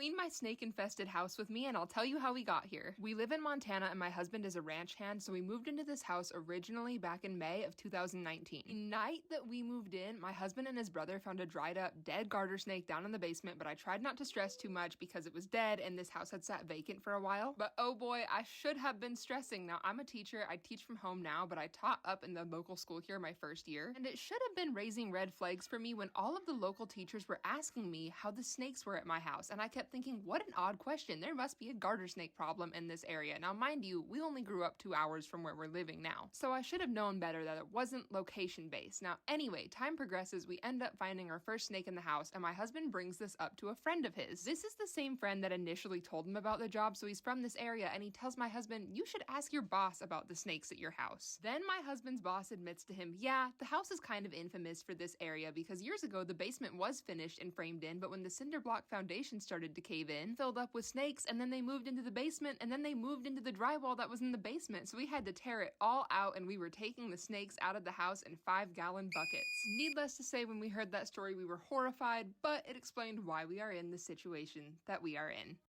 Clean my snake-infested house with me and I'll tell you how we got here. We live in Montana and my husband is a ranch hand, so we moved into this house originally back in May of 2019. The night that we moved in, my husband and his brother found a dried up, dead garter snake down in the basement, but I tried not to stress too much because it was dead and this house had sat vacant for a while. But oh boy, I should have been stressing. Now, I'm a teacher. I teach from home now, but I taught up in the local school here my first year, and it should have been raising red flags for me when all of the local teachers were asking me how the snakes were at my house, and I kept thinking, what an odd question. There must be a garter snake problem in this area. Now, mind you, we only grew up 2 hours from where we're living now, so I should have known better that it wasn't location-based. Now, anyway, time progresses, we end up finding our first snake in the house, and my husband brings this up to a friend of his. This is the same friend that initially told him about the job, so he's from this area, and he tells my husband, you should ask your boss about the snakes at your house. Then my husband's boss admits to him, yeah, the house is kind of infamous for this area because years ago the basement was finished and framed in, but when the cinder block foundation started to cave in, filled up with snakes, and then they moved into the basement, and then they moved into the drywall that was in the basement, so we had to tear it all out, and we were taking the snakes out of the house in 5-gallon buckets. Needless to say, when we heard that story, we were horrified, but it explained why we are in the situation that we are in.